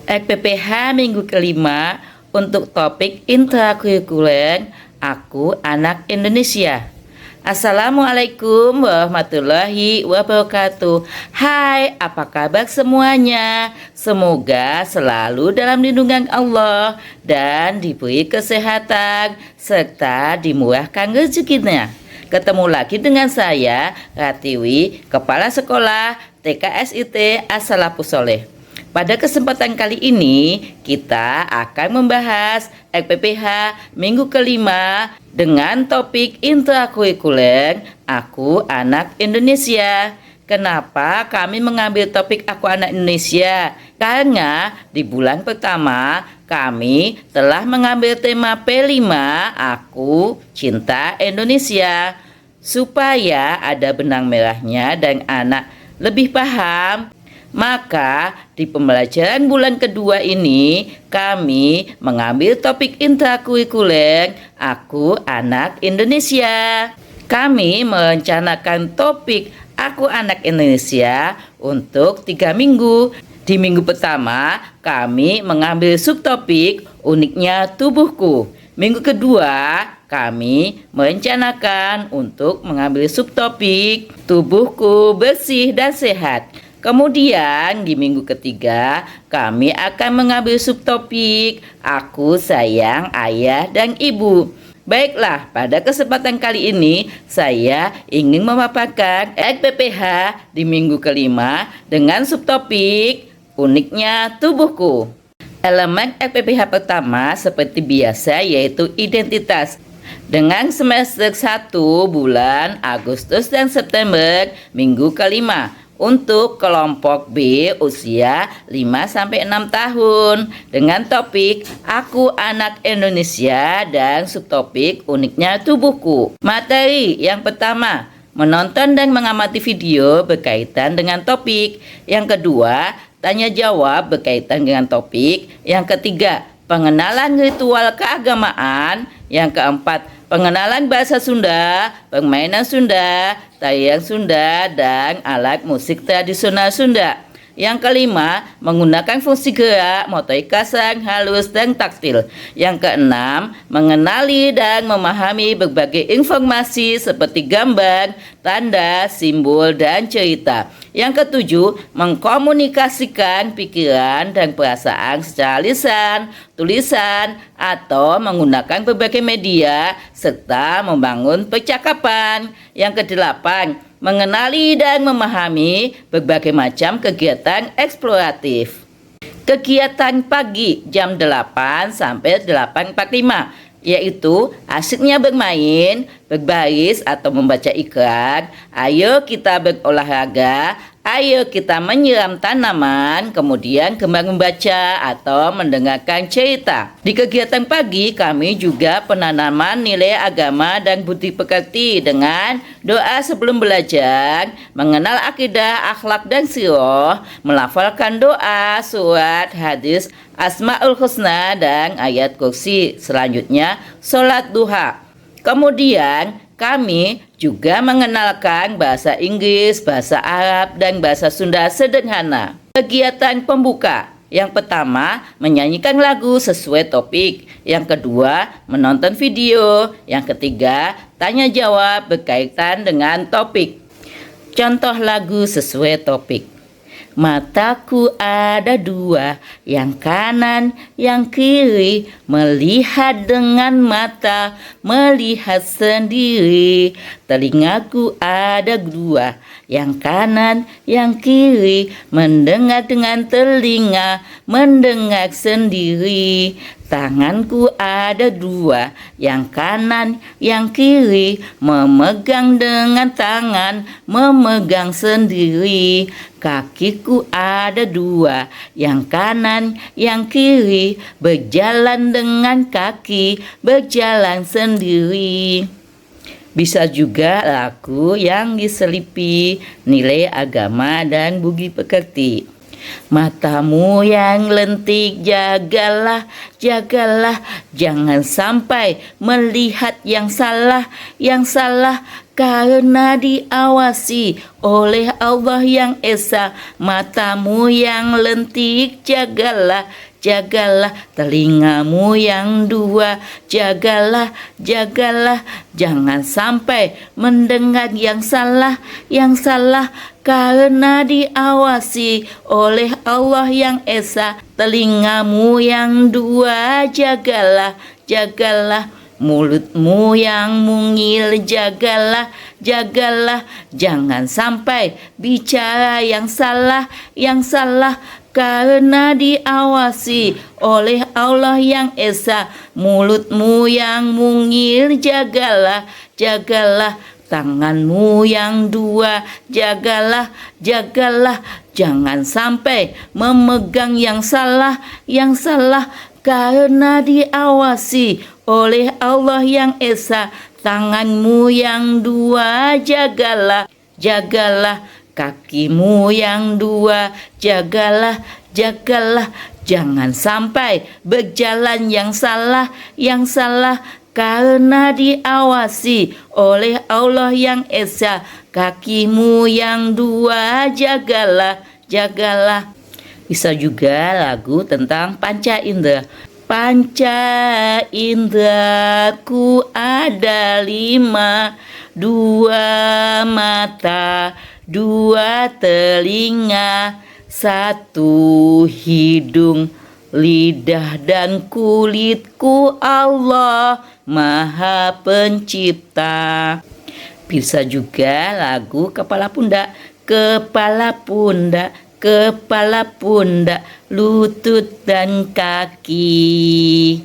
PPH minggu kelima untuk topik intrakurikuler Aku Anak Indonesia. Assalamualaikum warahmatullahi wabarakatuh. Hai, apa kabar semuanya? Semoga selalu dalam lindungan Allah dan diberi kesehatan serta dimurahkan rezekinya. Ketemu lagi dengan saya, Ratiwi, Kepala Sekolah TKSIT As-Salafus Sholeh. Pada kesempatan kali ini, kita akan membahas PPH minggu kelima dengan topik intrakurikuler Aku Anak Indonesia. Kenapa kami mengambil topik Aku Anak Indonesia? Karena di bulan pertama kami telah mengambil tema P5 Aku Cinta Indonesia, supaya ada benang merahnya dan anak lebih paham. Maka di pembelajaran bulan kedua ini kami mengambil topik intrakurikuler Aku Anak Indonesia. Kami merencanakan topik Aku Anak Indonesia untuk 3 minggu. Di minggu pertama kami mengambil subtopik Uniknya Tubuhku. Minggu kedua kami merencanakan untuk mengambil subtopik Tubuhku Bersih dan Sehat. Kemudian di minggu ketiga kami akan mengambil subtopik Aku Sayang Ayah dan Ibu. Baiklah, pada kesempatan kali ini saya ingin memaparkan PPH di minggu kelima dengan subtopik Uniknya Tubuhku. Elemen PPH pertama seperti biasa yaitu identitas. Dengan semester 1 bulan Agustus dan September minggu kelima. Untuk kelompok B usia 5-6 tahun dengan topik Aku Anak Indonesia dan subtopik Uniknya Tubuhku. Materi yang pertama, menonton dan mengamati video berkaitan dengan topik. Yang kedua, tanya jawab berkaitan dengan topik. Yang ketiga, pengenalan ritual keagamaan. Yang keempat, pengenalan bahasa Sunda, permainan Sunda, tarian Sunda, dan alat musik tradisional Sunda. Yang kelima, menggunakan fungsi gerak, motorik kasar, halus, dan taktil. Yang keenam, mengenali dan memahami berbagai informasi seperti gambar, tanda, simbol, dan cerita. Yang ketujuh, mengkomunikasikan pikiran dan perasaan secara lisan, tulisan, atau menggunakan berbagai media, serta membangun percakapan. Yang kedelapan, mengenali dan memahami berbagai macam kegiatan eksploratif. Kegiatan pagi jam 8 sampai 8.45, yaitu asiknya bermain, berbaris atau membaca ikrar, ayo kita berolahraga, ayo kita menyiram tanaman, kemudian kembali membaca atau mendengarkan cerita. Di kegiatan pagi kami juga penanaman nilai agama dan budi pekerti dengan doa sebelum belajar, mengenal akidah, akhlak dan sirah, melafalkan doa, surat, hadis, Asmaul Husna dan ayat kursi. Selanjutnya sholat duha. Kemudian kami juga mengenalkan bahasa Inggris, bahasa Arab, dan bahasa Sunda sederhana. Kegiatan pembuka. Yang pertama, menyanyikan lagu sesuai topik. Yang kedua, menonton video. Yang ketiga, tanya jawab berkaitan dengan topik. Contoh lagu sesuai topik. Mataku ada dua, yang kanan, yang kiri, melihat dengan mata, melihat sendiri. Telingaku ada dua, yang kanan, yang kiri, mendengar dengan telinga, mendengar sendiri. Tanganku ada dua, yang kanan, yang kiri, memegang dengan tangan, memegang sendiri. Kakiku ada dua, yang kanan, yang kiri, berjalan dengan kaki, berjalan sendiri. Bisa juga lagu yang diselipi nilai agama dan budi pekerti. Matamu yang lentik jagalah, jagalah, jangan sampai melihat yang salah karena diawasi oleh Allah yang Esa. Matamu yang lentik jagalah, jagalah telingamu yang dua, jagalah, jagalah, jangan sampai mendengar yang salah, karena diawasi oleh Allah yang Esa. Telingamu yang dua, jagalah, jagalah, mulutmu yang mungil, jagalah, jagalah, jangan sampai bicara yang salah, karena diawasi oleh Allah yang Esa. Mulutmu yang mungil, jagalah, jagalah, tanganmu yang dua, jagalah, jagalah, jangan sampai memegang yang salah, karena diawasi oleh Allah yang Esa. Tanganmu yang dua, jagalah, jagalah, kakimu yang dua, jagalah, jagalah, jangan sampai berjalan yang salah, karena diawasi oleh Allah yang Esa. Kakimu yang dua, jagalah, jagalah. Bisa juga lagu tentang panca indera. Panca inderaku ada 5, 2 mata, 2 telinga, 1 hidung, lidah dan kulitku Allah Maha Pencipta. Bisa juga lagu kepala pundak. Kepala pundak, kepala pundak, lutut dan kaki.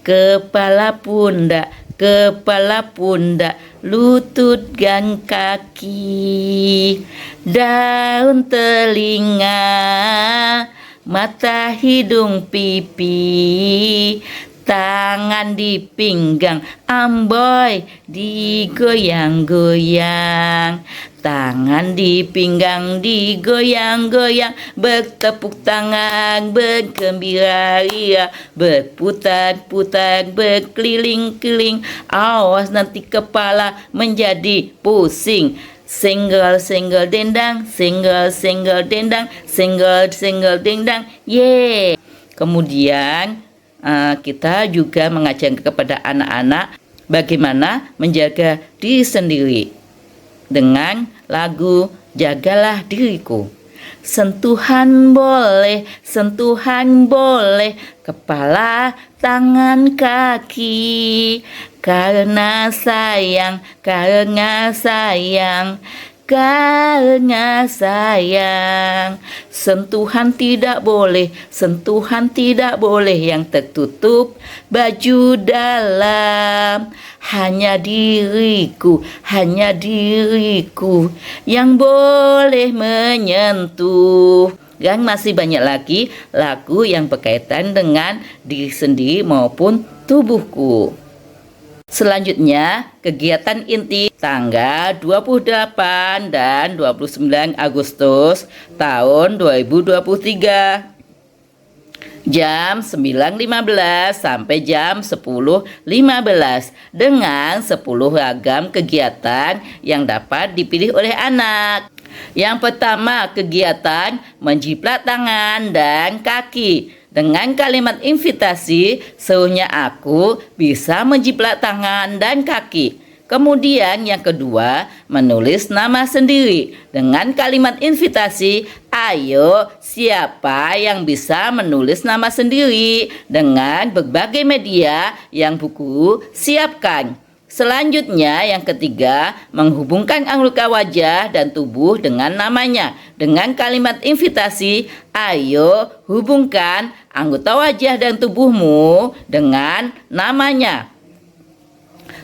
Kepala pundak, kepala pundak, lutut dan kaki. Daun telinga, mata, hidung, pipi, tangan di pinggang, amboy digoyang-goyang. Tangan di pinggang digoyang-goyang, bertepuk tangan, bergembira ria, berputar-putar, berkeliling-keliling. Awas nanti kepala menjadi pusing. Senggol-senggol dendang, senggol-senggol dendang, senggol-senggol dendang. Yeay. Kemudian kita juga mengajarkan kepada anak-anak bagaimana menjaga diri sendiri dengan lagu Jagalah Diriku. Sentuhan boleh, kepala, tangan, kaki, karena sayang, karena sayang. Sentuhan tidak boleh, yang tertutup baju dalam. Hanya diriku yang boleh menyentuh. Dan masih banyak lagi lagu yang berkaitan dengan diri sendiri maupun tubuhku. Selanjutnya, kegiatan inti tanggal 28 dan 29 Agustus tahun 2023. Jam 9.15 sampai jam 10.15 dengan 10 ragam kegiatan yang dapat dipilih oleh anak. Yang pertama, kegiatan menjiplak tangan dan kaki. Dengan kalimat invitasi, serunya aku bisa menjiplak tangan dan kaki. Kemudian yang kedua, menulis nama sendiri. Dengan kalimat invitasi, ayo siapa yang bisa menulis nama sendiri dengan berbagai media yang buku siapkan. Selanjutnya yang ketiga, menghubungkan anggota wajah dan tubuh dengan namanya. Dengan kalimat invitasi, ayo hubungkan anggota wajah dan tubuhmu dengan namanya.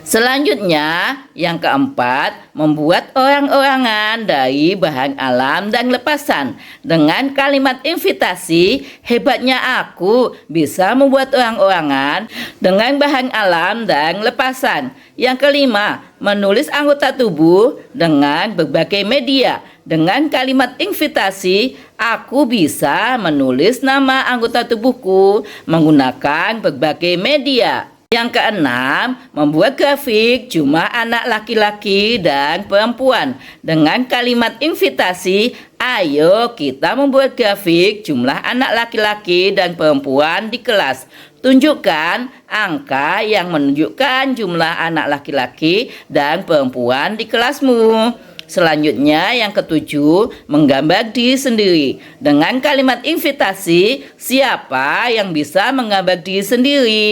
Selanjutnya, yang keempat, membuat orang-orangan dari bahan alam dan lepasan. Dengan kalimat invitasi, hebatnya aku bisa membuat orang-orangan dengan bahan alam dan lepasan. Yang kelima, menulis anggota tubuh dengan berbagai media. Dengan kalimat invitasi, aku bisa menulis nama anggota tubuhku menggunakan berbagai media. Yang keenam, membuat grafik jumlah anak laki-laki dan perempuan dengan kalimat invitasi, ayo kita membuat grafik jumlah anak laki-laki dan perempuan di kelas. Tunjukkan angka yang menunjukkan jumlah anak laki-laki dan perempuan di kelasmu. Selanjutnya yang ketujuh, menggambar diri sendiri. Dengan kalimat invitasi, siapa yang bisa menggambar diri sendiri?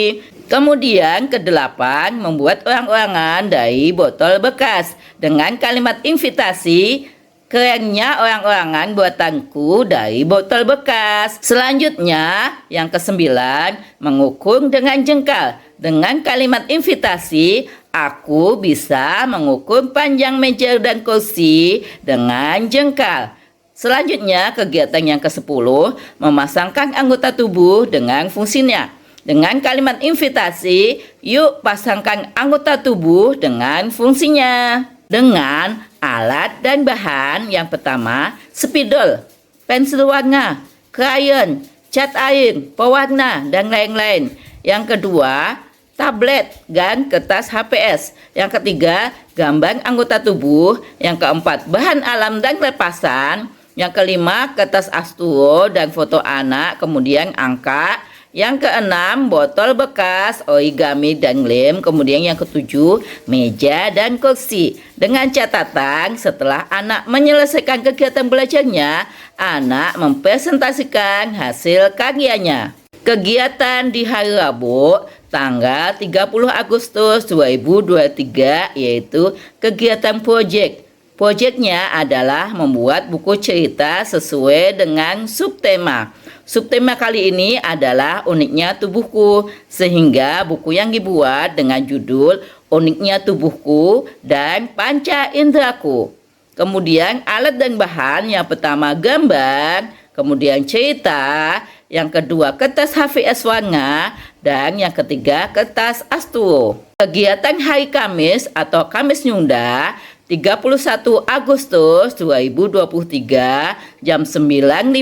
Kemudian kedelapan, membuat orang-orangan dari botol bekas. Dengan kalimat invitasi, kerennya orang-orangan buatanku dari botol bekas. Selanjutnya yang kesembilan, mengukur dengan jengkal. Dengan kalimat invitasi, aku bisa mengukur panjang meja dan kursi dengan jengkal. Selanjutnya kegiatan yang ke-10, memasangkan anggota tubuh dengan fungsinya. Dengan kalimat invitasi, yuk pasangkan anggota tubuh dengan fungsinya. Dengan alat dan bahan, yang pertama, spidol, pensil warna, krayon, cat air, pewarna, dan lain-lain. Yang kedua, tablet dan kertas HPS. Yang ketiga, gambar anggota tubuh. Yang keempat, bahan alam dan lepasan. Yang kelima, kertas asturo dan foto anak, kemudian angka. Yang keenam, botol bekas, origami dan lem. Kemudian yang ketujuh, meja dan kursi. Dengan catatan, setelah anak menyelesaikan kegiatan belajarnya, anak mempresentasikan hasil karyanya. Kegiatan di hari Rabu, tanggal 30 Agustus 2023, yaitu kegiatan proyek. Proyeknya adalah membuat buku cerita sesuai dengan subtema. Subtema kali ini adalah uniknya tubuhku, sehingga buku yang dibuat dengan judul Uniknya Tubuhku dan Panca Indraku. Kemudian alat dan bahan, yang pertama gambar, kemudian cerita, yang kedua kertas HVS warna, dan yang ketiga kertas asturo. Kegiatan hari Kamis atau Kamis Nyunda 31 Agustus 2023 jam 9.15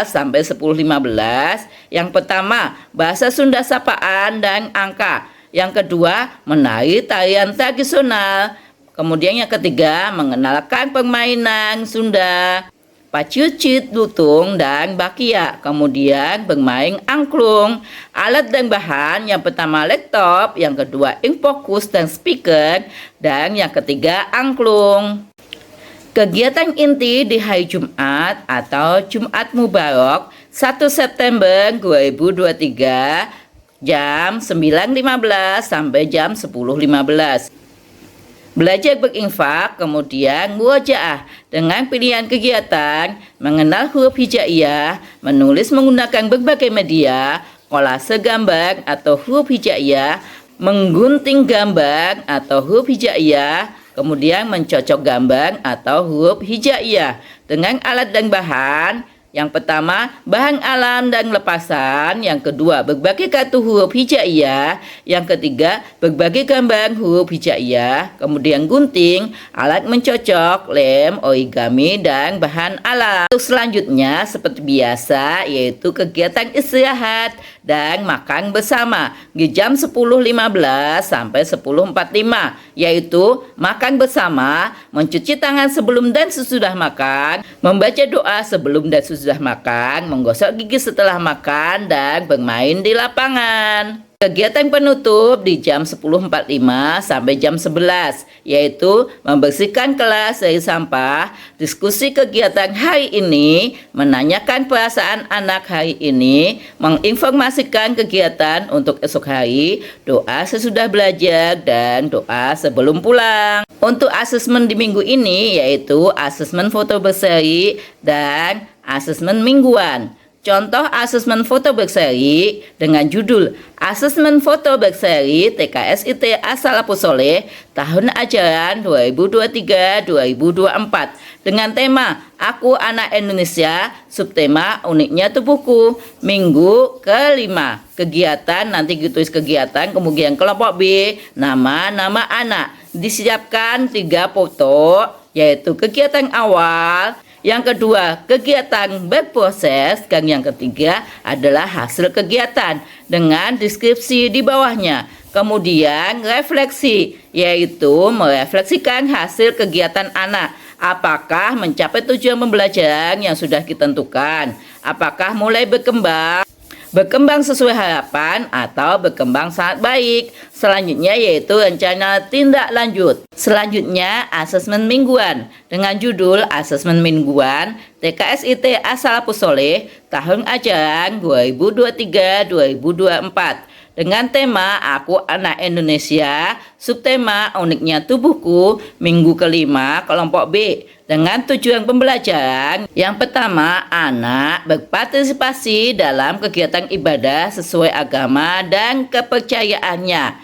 sampai 10.15. Yang pertama, bahasa Sunda sapaan dan angka. Yang kedua, menari tarian tradisional. Kemudian yang ketiga, mengenalkan permainan Sunda, pacucit, lutung, dan bakia. Kemudian bermain angklung. Alat dan bahan, yang pertama laptop, yang kedua infocus dan speaker, dan yang ketiga angklung. Kegiatan inti di hari Jumat atau Jumat Mubarak 1 September 2023 jam 9.15 sampai jam 10.15. Belajar berinfak, kemudian murojaah dengan pilihan kegiatan mengenal huruf hijaiyah, menulis menggunakan berbagai media, kolase gambar atau huruf hijaiyah, menggunting gambar atau huruf hijaiyah, kemudian mencocok gambar atau huruf hijaiyah dengan alat dan bahan. Yang pertama, bahan alam dan lepasan. Yang kedua, berbagai kartu huruf hijaiyah. Yang ketiga, berbagai gambar huruf hijaiyah. Kemudian gunting, alat mencocok, lem, origami, dan bahan alam. Untuk selanjutnya, seperti biasa, yaitu kegiatan istirahat dan makan bersama di jam 10.15 sampai 10.45, yaitu makan bersama, mencuci tangan sebelum dan sesudah makan, membaca doa sebelum dan sesudah makan, menggosok gigi setelah makan, dan bermain di lapangan. Kegiatan penutup di jam 10.45 sampai jam 11, yaitu membersihkan kelas dari sampah, diskusi kegiatan hari ini, menanyakan perasaan anak hari ini, menginformasikan kegiatan untuk esok hari, doa sesudah belajar, dan doa sebelum pulang. Untuk asesmen di minggu ini, yaitu asesmen foto berseri dan asesmen mingguan. Contoh asesmen foto berseri dengan judul Asesmen Foto Berseri TKSIT Asal Soleh tahun ajaran 2023-2024 dengan tema Aku Anak Indonesia, subtema Uniknya Tubuhku. Minggu kelima, kegiatan nanti ditulis kegiatan, kemudian kelompok B, nama anak. Disiapkan 3 foto, yaitu kegiatan awal, Yang kedua, kegiatan berproses, dan yang ketiga adalah hasil kegiatan dengan deskripsi di bawahnya. Kemudian refleksi, yaitu merefleksikan hasil kegiatan anak. Apakah mencapai tujuan pembelajaran yang sudah ditentukan? Apakah mulai berkembang sesuai harapan atau berkembang sangat baik. Selanjutnya yaitu rencana tindak lanjut. Selanjutnya asesmen mingguan dengan judul asesmen mingguan TKSIT As-Salafus Sholeh tahun ajaran 2023-2024 dengan tema Aku Anak Indonesia, subtema uniknya tubuhku, minggu kelima kelompok B, dengan tujuan pembelajaran. Yang pertama, anak berpartisipasi dalam kegiatan ibadah sesuai agama dan kepercayaannya.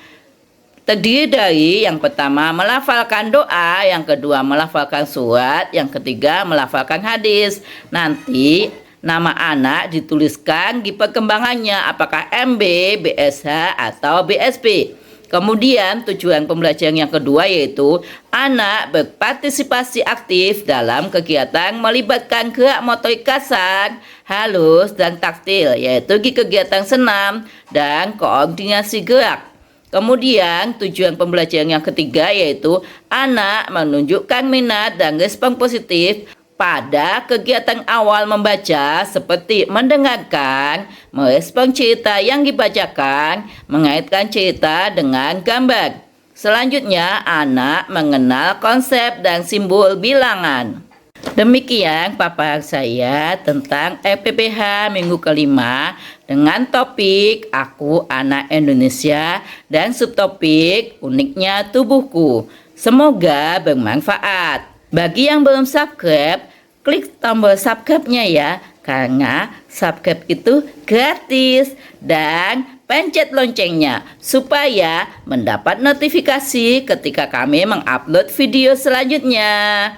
Terdiri dari yang pertama melafalkan doa, yang kedua melafalkan surat, yang ketiga melafalkan hadis. Nanti nama anak dituliskan di perkembangannya apakah MB, BSH atau BSP. Kemudian tujuan pembelajaran yang kedua yaitu anak berpartisipasi aktif dalam kegiatan melibatkan gerak motorik kasar, halus, dan taktil, yaitu di kegiatan senam dan koordinasi gerak. Kemudian tujuan pembelajaran yang ketiga yaitu anak menunjukkan minat dan respon positif pada kegiatan awal membaca seperti mendengarkan, merespon cerita yang dibacakan, mengaitkan cerita dengan gambar. Selanjutnya, anak mengenal konsep dan simbol bilangan. Demikian paparan saya tentang RPPH minggu kelima dengan topik Aku Anak Indonesia dan subtopik uniknya tubuhku. Semoga bermanfaat. Bagi yang belum subscribe, klik tombol subscribe-nya ya, karena subscribe itu gratis, dan pencet loncengnya supaya mendapat notifikasi ketika kami mengupload video selanjutnya.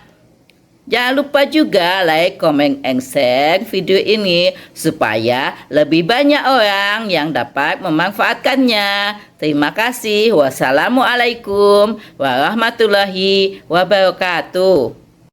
Jangan lupa juga like, comment, and share video ini supaya lebih banyak orang yang dapat memanfaatkannya. Terima kasih. Wassalamualaikum warahmatullahi wabarakatuh.